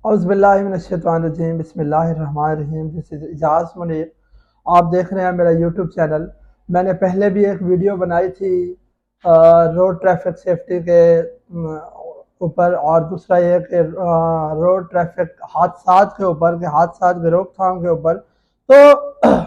اعوذ باللہ من الشیطان الرجیم، بسم اللہ الرحمن الرحیم۔ دس از اعجاز منیر۔ آپ دیکھ رہے ہیں میرا یوٹیوب چینل۔ میں نے پہلے بھی ایک ویڈیو بنائی تھی روڈ ٹریفک سیفٹی کے اوپر، اور دوسرا یہ کہ روڈ ٹریفک حادثات کے اوپر، کہ حادثات کی روک تھام کے اوپر۔ تو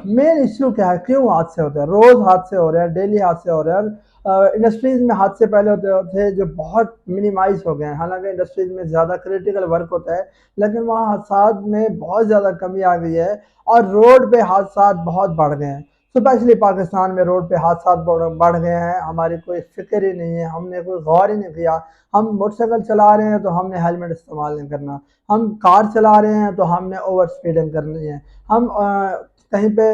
مین ایشو کیا ہے؟ کیوں حادثے ہوتے ہیں؟ روز حادثے ہو رہے ہیں، ڈیلی حادثے ہو رہے ہیں۔ انڈسٹریز میں حادثے پہلے ہوتے تھے جو بہت منیمائز ہو گئے ہیں، حالانکہ انڈسٹریز میں زیادہ کریٹیکل ورک ہوتا ہے، لیکن وہاں حادثات میں بہت زیادہ کمی آ گئی ہے، اور روڈ پہ حادثات بہت بڑھ گئے ہیں۔ اسپیشلی پاکستان میں روڈ پہ حادثات بڑھ گئے ہیں۔ ہماری کوئی فکر ہی نہیں ہے، ہم نے کوئی غور ہی نہیں کیا۔ ہم موٹر سائیکل چلا رہے ہیں تو ہم نے ہیلمٹ استعمال نہیں کرنا، ہم کار چلا رہے ہیں تو ہم نے اوور اسپیڈنگ کرنی ہے، ہم کہیں پہ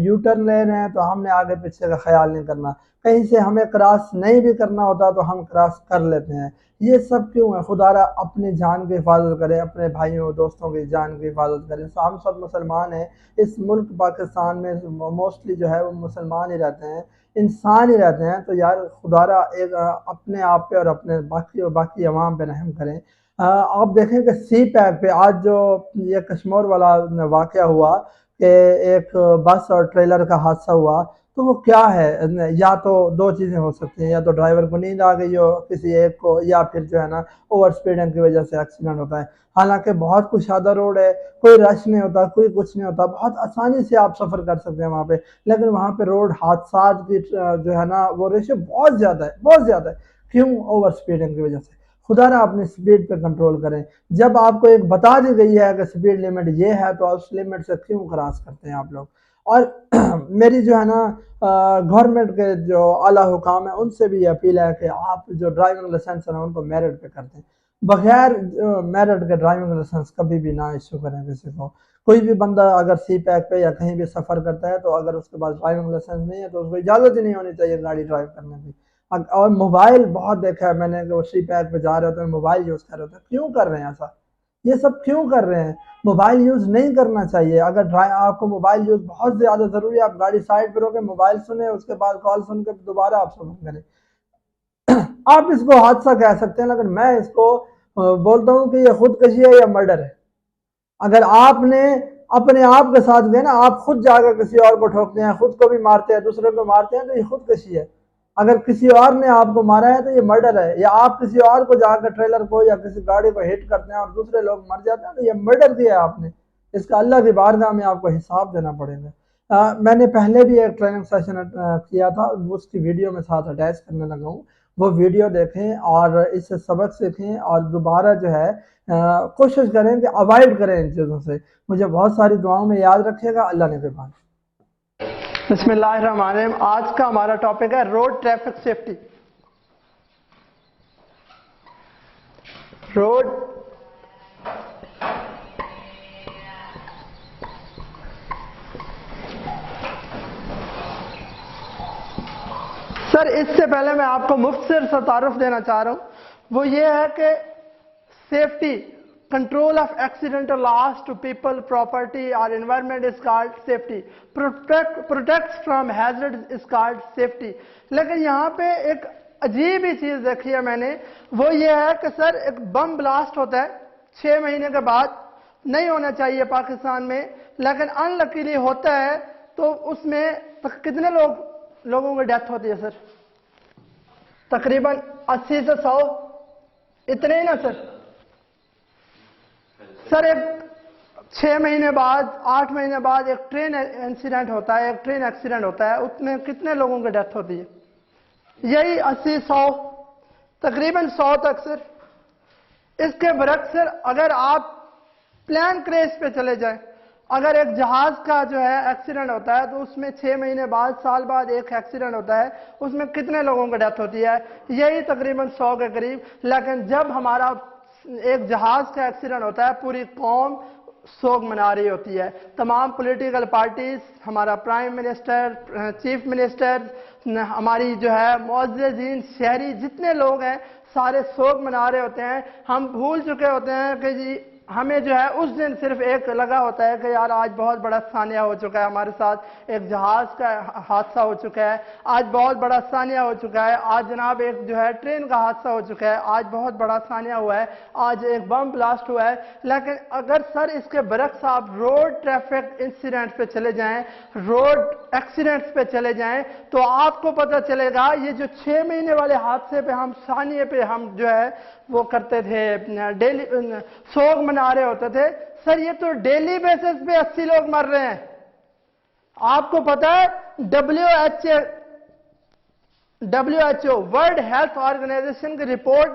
یو ٹرن لے رہے ہیں تو ہم نے آگے پیچھے کا خیال نہیں کرنا، کہیں سے ہمیں کراس نہیں بھی کرنا ہوتا تو ہم کراس کر لیتے ہیں۔ یہ سب کیوں ہے؟ خدا را اپنی جان کی حفاظت کرے، اپنے بھائیوں دوستوں کی جان کی حفاظت کرے۔ ہم سب مسلمان ہیں، اس ملک پاکستان میں موسٹلی جو ہے وہ مسلمان ہی رہتے ہیں، انسان ہی رہتے ہیں۔ تو یار خدا را ایک اپنے آپ پہ اور اپنے باقی عوام پہ رحم کریں۔ آپ دیکھیں کہ سی پیک پہ آج جو یہ کشمور والا واقعہ ہوا کہ ایک بس اور ٹریلر کا حادثہ ہوا، تو وہ کیا ہے؟ یا تو دو چیزیں ہو سکتی ہیں، یا تو ڈرائیور کو نیند آ گئی ہو کسی ایک کو، یا پھر جو ہے نا اوور اسپیڈنگ کی وجہ سے ایکسیڈنٹ ہوتا ہے۔ حالانکہ بہت کشادہ روڈ ہے، کوئی رش نہیں ہوتا، کوئی کچھ نہیں ہوتا، بہت آسانی سے آپ سفر کر سکتے ہیں وہاں پہ، لیکن وہاں پہ روڈ حادثات کی جو ہے نا وہ ریشو بہت زیادہ ہے، بہت زیادہ ہے۔ کیوں؟ اوور اسپیڈنگ کی وجہ سے۔ خدا نہ اپنی سپیڈ پہ کنٹرول کریں۔ جب آپ کو ایک بتا دی گئی ہے کہ سپیڈ لمٹ یہ ہے تو اس لمٹ سے کیوں کراس کرتے ہیں آپ لوگ؟ اور میری جو ہے نا گورنمنٹ کے جو اعلیٰ حکام ہیں ان سے بھی یہ اپیل ہے کہ آپ جو ڈرائیونگ لائسنس ہیں ان کو میرٹ پہ کر دیں۔ بغیر میرٹ کے ڈرائیونگ لائسنس کبھی بھی نہ ایشو کریں کسی کو۔ کوئی بھی بندہ اگر سی پیک پہ یا کہیں بھی سفر کرتا ہے تو اگر اس کے پاس ڈرائیونگ لائسنس نہیں ہے تو اس کو اجازت ہی نہیں ہونی چاہیے گاڑی ڈرائیو کرنے کی۔ اور موبائل بہت دیکھا ہے میں نے کہ وہ سی پیک پہ جا رہے ہوتے ہیں، موبائل یوز کر رہے ہوتے ہیں۔ کیوں کر رہے ہیں ایسا؟ یہ سب کیوں کر رہے ہیں؟ موبائل یوز نہیں کرنا چاہیے۔ اگر آپ کو موبائل یوز بہت زیادہ ضروری ہے، آپ گاڑی سائڈ پہ رو کے موبائل سنیں، اس کے بعد کال سن کے دوبارہ آپ سفر کریں۔ آپ اس کو حادثہ کہہ سکتے ہیں، لیکن میں اس کو بولتا ہوں کہ یہ خودکشی ہے یا مرڈر ہے۔ اگر آپ نے اپنے آپ کے ساتھ گئے نا، آپ خود جا کر کسی اور کو ٹھوکتے ہیں، خود کو بھی مارتے ہیں، دوسرے کو مارتے ہیں، تو یہ خودکشی ہے۔ اگر کسی اور نے آپ کو مارا ہے تو یہ مرڈر ہے۔ یا آپ کسی اور کو جا کر ٹریلر کو یا کسی گاڑی کو ہٹ کرتے ہیں اور دوسرے لوگ مر جاتے ہیں تو یہ مرڈر کیا ہے آپ نے۔ اس کا اللہ کی بارگاہ میں آپ کو حساب دینا پڑے گا۔ میں نے پہلے بھی ایک ٹریننگ سیشن کیا تھا، اس کی ویڈیو میں ساتھ اٹیچ کرنے لگا ہوں، وہ ویڈیو دیکھیں اور اس سے سبق سیکھیں، اور دوبارہ جو ہے کوشش کریں کہ اوائڈ کریں ان چیزوں سے۔ مجھے بہت ساری دعاؤں میں یاد رکھیے گا۔ اللہ نے کرپا۔ بسم اللہ الرحمن الرحیم۔ آج کا ہمارا ٹاپک ہے روڈ ٹریفک سیفٹی۔ روڈ سر اس سے پہلے میں آپ کو مختصر سا تعارف دینا چاہ رہا ہوں، وہ یہ ہے کہ safety, control of accidental loss to people, property or environment is called safety. Protects from hazards is called safety. لیکن یہاں پہ ایک عجیب ہی چیز دیکھی ہے میں نے، وہ یہ ہے کہ سر ایک بم بلاسٹ ہوتا ہے 6 مہینے کے بعد، نہیں ہونا چاہیے پاکستان میں، لیکن ان لکیلی ہوتا ہے، تو اس میں کتنے لوگوں کی ڈیتھ ہوتی ہے سر؟ تقریباً 80 سے 100، اتنے ہی نا سر؟ سر ایک 6 مہینے بعد 8 مہینے بعد ایک ٹرین انسیڈنٹ ہوتا ہے، ایک ٹرین ایکسیڈنٹ ہوتا ہے، اس میں کتنے لوگوں کی ڈیتھ ہوتی ہے؟ یہی 80 100، تقریباً 100 تک سر۔ اس کے برعکس سر اگر آپ پلین کریش پہ چلے جائیں، اگر ایک جہاز کا جو ہے ایکسیڈنٹ ہوتا ہے تو اس میں 6 مہینے بعد سال بعد ایک ایکسیڈنٹ ہوتا ہے، اس میں کتنے لوگوں کی ڈیتھ ہوتی ہے؟ یہی تقریباً 100 کے قریب۔ لیکن جب ہمارا ایک جہاز کا ایکسیڈنٹ ہوتا ہے پوری قوم سوگ منا رہی ہوتی ہے، تمام پولیٹیکل پارٹیز، ہمارا پرائم منسٹر، چیف منسٹر، ہماری جو ہے معززین شہری جتنے لوگ ہیں سارے سوگ منا رہے ہوتے ہیں۔ ہم بھول چکے ہوتے ہیں کہ جی ہمیں جو ہے اس دن صرف ایک لگا ہوتا ہے کہ یار آج بہت بڑا ثانیہ ہو چکا ہے ہمارے ساتھ، ایک جہاز کا حادثہ ہو چکا ہے، آج بہت بڑا ثانیہ ہو چکا ہے، آج جناب ایک جو ہے ٹرین کا حادثہ ہو چکا ہے، آج بہت بڑا ثانیہ ہوا ہے، آج ایک بم بلاسٹ ہوا ہے۔ لیکن اگر سر اس کے برعکس آپ روڈ ٹریفک انسیڈنٹ پہ چلے جائیں، روڈ ایکسیڈنٹس پہ چلے جائیں، تو آپ کو پتہ چلے گا یہ جو 6 مہینے والے حادثے پہ ہم ثانیے پہ ہم جو ہے وہ کرتے تھے، ڈیلی سوگ منا رہے ہوتے تھے، سر یہ تو ڈیلی بیسس پہ 80 لوگ مر رہے ہیں۔ آپ کو پتہ ہے WHO ورلڈ ہیلتھ آرگنائزیشن کی رپورٹ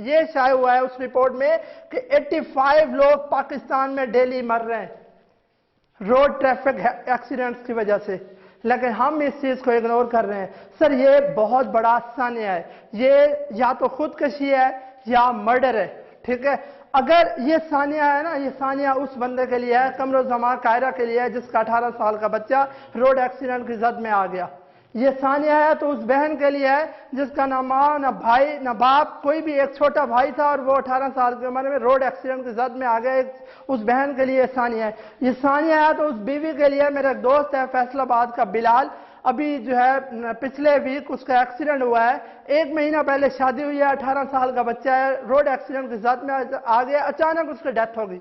یہ شائع ہوا ہے اس رپورٹ میں کہ 85 لوگ پاکستان میں ڈیلی مر رہے ہیں روڈ ٹریفک ایکسیڈنٹس کی وجہ سے، لیکن ہم اس چیز کو اگنور کر رہے ہیں۔ سر یہ بہت بڑا ثانیہ ہے، یہ یا تو خودکشی ہے یا مرڈر ہے، ٹھیک ہے؟ اگر یہ ثانیہ ہے نا، یہ ثانیہ اس بندے کے لیے ہے، قمر الزمان قاہرہ کے لیے ہے جس کا 18 سال کا بچہ روڈ ایکسیڈنٹ کی زد میں آ گیا۔ یہ ثانیہ ہے تو اس بہن کے لیے ہے جس کا نہ ماں نہ بھائی نہ باپ، کوئی بھی ایک چھوٹا بھائی تھا اور وہ 18 سال کی عمر میں روڈ ایکسیڈنٹ کی زد میں آ گیا، اس بہن کے لیے ثانیہ ہے۔ یہ ثانیہ ہے تو اس بیوی کے لیے، میرا ایک دوست ہے فیصل آباد کا بلال، ابھی جو ہے پچھلے ویک اس کا ایکسیڈنٹ ہوا ہے، 1 مہینہ پہلے شادی ہوئی ہے، 18 سال کا بچہ ہے، روڈ ایکسیڈنٹ کی زد میں آ گیا، اچانک اس کی ڈیتھ ہو گئی۔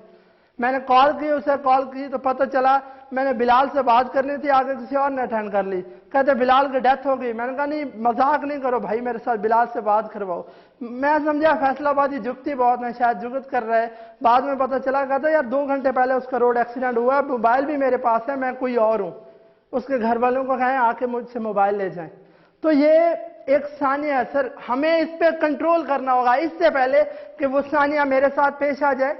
میں نے کال کی، اسے کال کی تو پتہ چلا، میں نے بلال سے بات کرنی تھی، آگے کسی اور نے اٹینڈ کر لی، کہتے بلال کی ڈیتھ ہو گئی۔ میں نے کہا نہیں مذاق نہیں کرو بھائی، میرے ساتھ بلال سے بات کرواؤ۔ میں سمجھا فیصل آبادی جھکتی بہت ہیں، شاید جگت کر رہے، بعد میں پتہ چلا، کہتا یار 2 گھنٹے پہلے اس کا روڈ ایکسیڈنٹ ہوا ہے، موبائل بھی میرے پاس ہے، میں کوئی اور ہوں۔ اس کے گھر والوں کو کہیں آ کے مجھ سے موبائل لے جائیں۔ تو یہ ایک ثانیہ ہے سر، ہمیں اس پہ کنٹرول کرنا ہوگا، اس سے پہلے کہ وہ ثانیہ میرے ساتھ پیش آ جائے،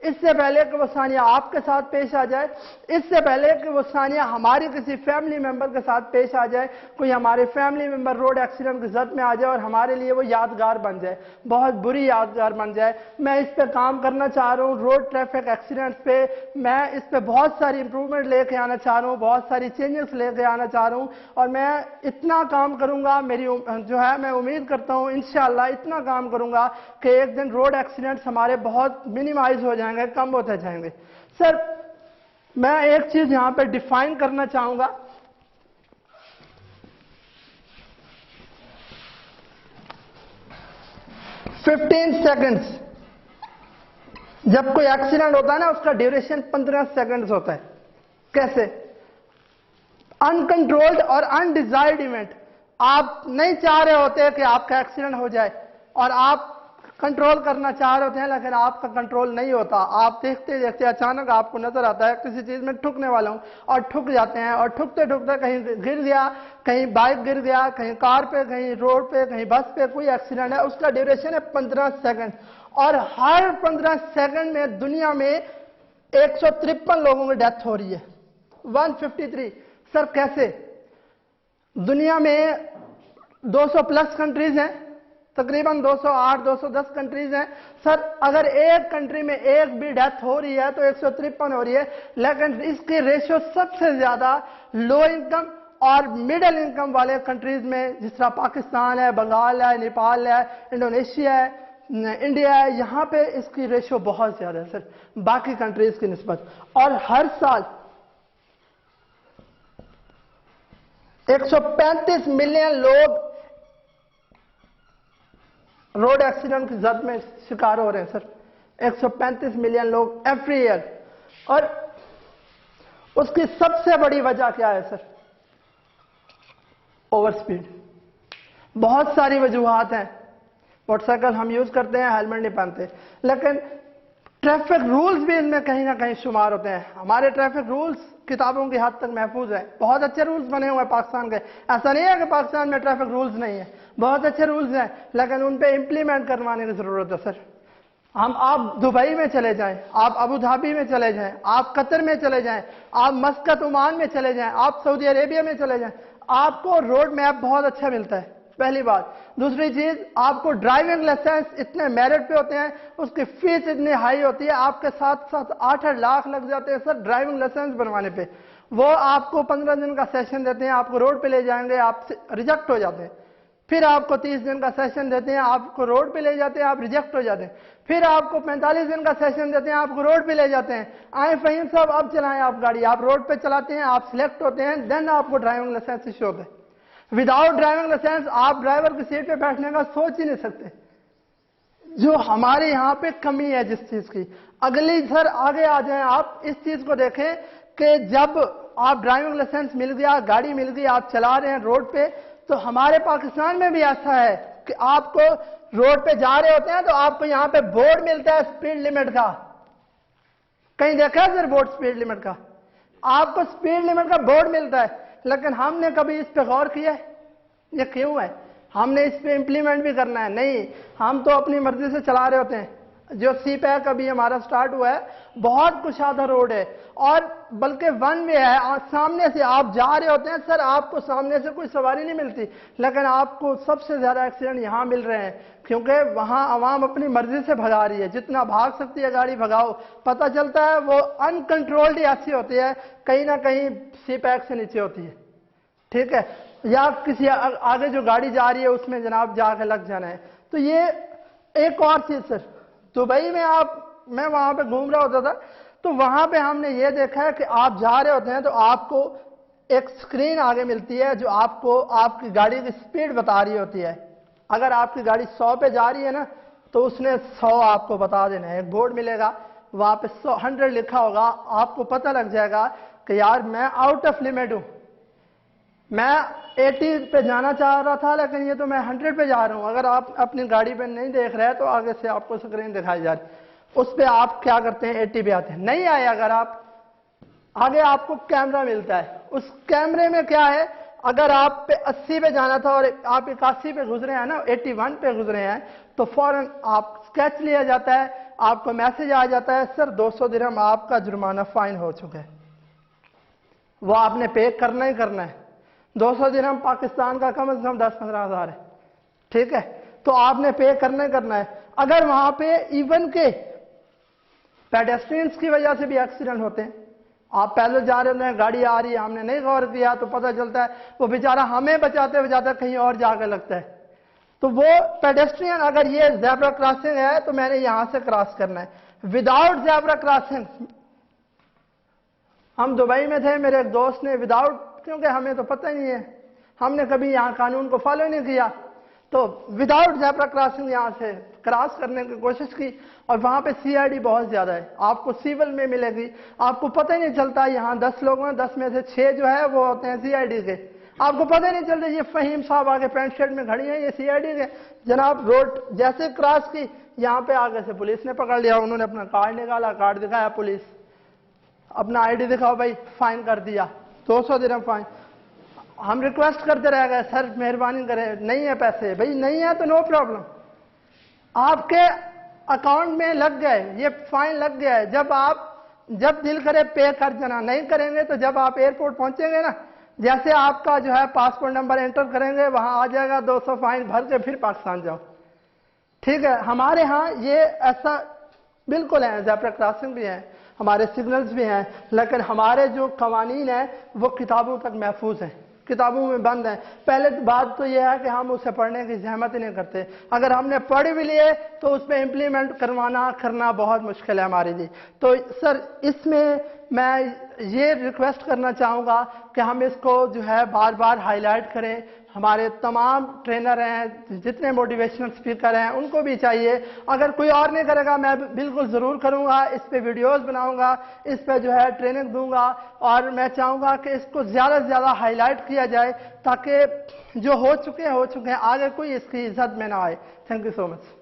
اس سے پہلے کہ وہ ثانیہ آپ کے ساتھ پیش آ جائے، اس سے پہلے کہ وہ ثانیہ ہماری کسی فیملی ممبر کے ساتھ پیش آ جائے، کوئی ہمارے فیملی ممبر روڈ ایکسیڈنٹ کی زد میں آ جائے اور ہمارے لیے وہ یادگار بن جائے، بہت بری یادگار بن جائے۔ میں اس پہ کام کرنا چاہ رہا ہوں، روڈ ٹریفک ایکسیڈنٹس پہ میں اس پہ بہت ساری امپرومنٹ لے کے آنا چاہ رہا ہوں، بہت ساری چینجز لے کے آنا چاہ رہا ہوں، اور میں اتنا کام کروں گا، میری جو ہے میں امید کرتا ہوں انشاءاللہ اتنا کام کروں گا کہ ایک دن روڈ ایکسیڈنٹس ہمارے بہت منیمائز ہو جائیں گے، کم ہوتے جائیں گے۔ سر میں ایک چیز یہاں پہ ڈیفائن کرنا چاہوں گا، 15 سیکنڈز، جب کوئی ایکسیڈنٹ ہوتا ہے نا اس کا ڈیوریشن 15 سیکنڈز ہوتا ہے۔ کیسے؟ انکنٹرولڈ اور انڈیزائرڈ ایونٹ، آپ نہیں چاہ رہے ہوتے کہ آپ کا ایکسیڈنٹ ہو جائے اور آپ کنٹرول کرنا چاہ رہے ہوتے ہیں، لیکن آپ کا کنٹرول نہیں ہوتا، آپ دیکھتے دیکھتے اچانک آپ کو نظر آتا ہے کسی چیز میں ٹھکنے والا ہوں اور ٹھک جاتے ہیں، اور ٹھکتے ٹھکتے کہیں گر گیا، کہیں بائک گر گیا، کہیں کار پہ، کہیں روڈ پہ، کہیں بس پہ کوئی ایکسیڈنٹ ہے، اس کا ڈیوریشن ہے 15 سیکنڈ، اور ہر 15 سیکنڈ میں دنیا میں 153 لوگوں کی ڈیتھ ہو رہی ہے، 153۔ سر کیسے؟ دنیا میں 200 پلس کنٹریز ہیں، تقریباً 208 210 کنٹریز ہیں۔ سر اگر ایک کنٹری میں ایک بھی ڈیتھ ہو رہی ہے تو 153 ہو رہی ہے، لیکن اس کی ریشو سب سے زیادہ لو انکم اور مڈل انکم والے کنٹریز میں، جس طرح پاکستان ہے، بنگال ہے، نیپال ہے، انڈونیشیا ہے، انڈیا ہے، یہاں پہ اس کی ریشو بہت زیادہ ہے سر باقی کنٹریز کی نسبت۔ اور ہر سال 135 ملین لوگ روڈ ایکسیڈنٹ کی زد میں شکار ہو رہے ہیں سر، 135 ملین لوگ ایوری ایئر۔ اور اس کی سب سے بڑی وجہ کیا ہے سر؟ Over speed. بہت ساری وجوہات ہیں، موٹر سائیکل ہم یوز کرتے ہیں، ہیلمٹ نہیں پہنتے، لیکن ٹریفک رولز بھی ان میں کہیں نہ کہیں شمار ہوتے ہیں۔ ہمارے ٹریفک رولز کتابوں کی حد تک محفوظ ہیں، بہت اچھے رولز بنے ہوئے ہیں پاکستان کے، ایسا نہیں ہے کہ پاکستان میں ٹریفک رولز نہیں ہیں، بہت اچھے رولز ہیں، لیکن ان پہ امپلیمنٹ کروانے کی ضرورت ہے سر۔ آپ دبئی میں چلے جائیں، آپ ابو دھابی میں چلے جائیں، آپ قطر میں چلے جائیں، آپ مسقط عمان میں چلے جائیں، آپ سعودی عربیہ میں چلے جائیں، آپ کو روڈ میپ بہت اچھا ملتا ہے، پہلی بات۔ دوسری چیز، آپ کو ڈرائیونگ لائسنس اتنے میرٹ پہ ہوتے ہیں، اس کی فیس اتنی ہائی ہوتی ہے، آپ کے ساتھ 8 لاکھ لگ جاتے ہیں سر ڈرائیونگ لائسنس بنوانے پہ۔ وہ آپ کو 15 دن کا سیشن دیتے ہیں، آپ کو روڈ پہ لے جائیں گے، آپ سے ریجیکٹ ہو جاتے ہیں۔ پھر آپ کو 30 دن کا سیشن دیتے ہیں، آپ کو روڈ پہ لے جاتے ہیں، آپ ریجیکٹ ہو جاتے ہیں، پھر آپ کو 45 دن کا سیشن دیتے ہیں، آپ کو روڈ پہ لے جاتے ہیں، آئیں فہیم صاحب اب چلائیں آپ گاڑی، آپ روڈ پہ چلاتے ہیں، آپ سلیکٹ ہوتے ہیں، دین آپ کو ڈرائیونگ لائسنس ایشو ہوتا ہے۔ وداؤٹ ڈرائیونگ لائسنس آپ ڈرائیور کی سیٹ پہ بیٹھنے کا سوچ ہی نہیں سکتے، جو ہمارے یہاں پہ کمی ہے جس چیز کی۔ اگلی سر آگے آ جائیں، آپ اس چیز کو دیکھیں کہ جب آپ ڈرائیونگ لائسنس مل گیا، گاڑی مل گئی، آپ چلا رہے ہیں روڈ پہ، تو ہمارے پاکستان میں بھی ایسا ہے کہ آپ کو روڈ پہ جا رہے ہوتے ہیں تو آپ کو یہاں پہ بورڈ ملتا ہے سپیڈ لمٹ کا، کہیں دیکھا ہے سر بورڈ سپیڈ لمٹ کا؟ آپ کو سپیڈ لمٹ کا بورڈ ملتا ہے، لیکن ہم نے کبھی اس پہ غور کیا ہے؟ یہ کیوں ہے؟ ہم نے اس پہ امپلیمنٹ بھی کرنا ہے؟ نہیں، ہم تو اپنی مرضی سے چلا رہے ہوتے ہیں۔ جو سی پیک ابھی ہمارا سٹارٹ ہوا ہے، بہت کشادہ روڈ ہے اور بلکہ ون وے ہے، اور سامنے سے آپ جا رہے ہوتے ہیں سر، آپ کو سامنے سے کوئی سواری نہیں ملتی، لیکن آپ کو سب سے زیادہ ایکسیڈنٹ یہاں مل رہے ہیں، کیونکہ وہاں عوام اپنی مرضی سے بھگا رہی ہے، جتنا بھاگ سکتی ہے گاڑی بھگاؤ، پتہ چلتا ہے وہ انکنٹرولڈ ایسی ہوتی ہے، کہیں نہ کہیں سی پیک سے نیچے ہوتی ہے، ٹھیک ہے، یا کسی آگے جو گاڑی جا رہی ہے اس میں جناب جا کے لگ جانا ہے۔ تو یہ ایک اور چیز سر، دبئی میں میں وہاں پہ گھوم رہا ہوتا تھا، تو وہاں پہ ہم نے یہ دیکھا ہے کہ آپ جا رہے ہوتے ہیں تو آپ کو ایک سکرین آگے ملتی ہے جو آپ کو آپ کی گاڑی کی سپیڈ بتا رہی ہوتی ہے۔ اگر آپ کی گاڑی 100 پہ جا رہی ہے نا تو اس نے 100 آپ کو بتا دینا ہے، ایک بورڈ ملے گا وہاں پہ 100 لکھا ہوگا، آپ کو پتہ لگ جائے گا کہ یار میں آؤٹ آف لمٹ ہوں، میں 80 پہ جانا چاہ رہا تھا لیکن یہ تو میں 100 پہ جا رہا ہوں۔ اگر آپ اپنی گاڑی پہ نہیں دیکھ رہے تو آگے سے آپ کو سکرین دکھائی جا رہی ہے، اس پہ آپ کیا کرتے ہیں 80 پہ آتے ہیں، نہیں آئے اگر آپ آگے آپ کو کیمرہ ملتا ہے، اس کیمرے میں کیا ہے، اگر آپ پہ 80 پہ جانا تھا اور آپ 81 پہ گزرے ہیں نا، 81 پہ گزرے ہیں، تو فوراً آپ سکیچ لیا جاتا ہے، آپ کو میسج آ جاتا ہے سر 200 درہم آپ کا جرمانہ فائن ہو چکا ہے، وہ آپ نے پے کرنا ہی کرنا ہے۔ 200 درہم پاکستان کا کم از کم 10-15 ہزار ہے، ٹھیک ہے، تو آپ نے پے کرنا ہی کرنا ہے۔ اگر وہاں پہ ایون کے پیڈیسٹرینز کی وجہ سے بھی ایکسیڈنٹ ہوتے ہیں، آپ پہلے جا رہے ہیں، گاڑی آ رہی ہے، ہم نے نہیں غور کیا تو پتہ چلتا ہے وہ بیچارہ ہمیں بچاتے بچاتے کہیں اور جا کے لگتا ہے، تو وہ پیڈیسٹرین اگر یہ زیبرا کراسنگ ہے تو میں نے یہاں سے کراس کرنا ہے، وداؤٹ زیبرا کراسنگ۔ ہم دبئی میں تھے، میرے ایک دوست نے وداؤٹ، کیونکہ ہمیں تو پتہ ہی نہیں ہے، ہم نے کبھی یہاں قانون کو فالو نہیں کیا، تو وداؤٹ زیبرا کراسنگ یہاں سے کراس کرنے کی کوشش کی، اور وہاں پہ سی آئی ڈی بہت زیادہ ہے، آپ کو سیول میں ملے گی، آپ کو پتہ ہی نہیں چلتا، یہاں 10 لوگ ہیں، 10 میں سے 6 جو ہے وہ ہوتے ہیں سی آئی ڈی کے، آپ کو پتہ ہی نہیں چلتا یہ فہیم صاحب آگے پینٹ شرٹ میں کھڑی ہیں، یہ سی آئی ڈی کے، جناب روڈ جیسے کراس کی، یہاں پہ آگے سے پولیس نے پکڑ لیا، انہوں نے اپنا کارڈ نکالا، کارڈ دکھایا، پولیس اپنا آئی ڈی دکھاؤ بھائی، فائن کر دیا 200 درہم فائن۔ ہم ریکویسٹ کرتے رہ گئے سر مہربانی کریں، نہیں ہے پیسے، بھائی نہیں ہے تو نو پرابلم، آپ کے اکاؤنٹ میں لگ گئے، یہ فائن لگ گیا ہے، جب دل کرے پے کر جانا، نہیں کریں گے تو جب آپ ایئرپورٹ پہنچیں گے نا، جیسے آپ کا جو ہے پاسپورٹ نمبر انٹر کریں گے وہاں آ جائے گا 200 فائن بھر کے پھر پاکستان جاؤ، ٹھیک ہے۔ ہمارے ہاں یہ ایسا بالکل ہے، زیبرا کراسنگ بھی ہے، ہمارے سگنلز بھی ہیں، لیکن ہمارے جو قوانین ہیں وہ کتابوں تک محفوظ ہیں، کتابوں میں بند ہیں۔ پہلے بات تو یہ ہے کہ ہم اسے پڑھنے کی زحمت ہی نہیں کرتے، اگر ہم نے پڑھ بھی لیے تو اس پہ امپلیمنٹ کرنا بہت مشکل ہے ہمارے لیے۔ تو سر اس میں میں یہ ریکویسٹ کرنا چاہوں گا کہ ہم اس کو جو ہے بار بار ہائی لائٹ کریں، ہمارے تمام ٹرینر ہیں، جتنے موٹیویشنل سپیکر ہیں ان کو بھی چاہیے، اگر کوئی اور نہیں کرے گا میں بالکل ضرور کروں گا، اس پہ ویڈیوز بناؤں گا، اس پہ جو ہے ٹریننگ دوں گا، اور میں چاہوں گا کہ اس کو زیادہ سے زیادہ ہائی لائٹ کیا جائے تاکہ جو ہو چکے ہیں آگے کوئی اس کی عزت میں نہ آئے۔ Thank you so much.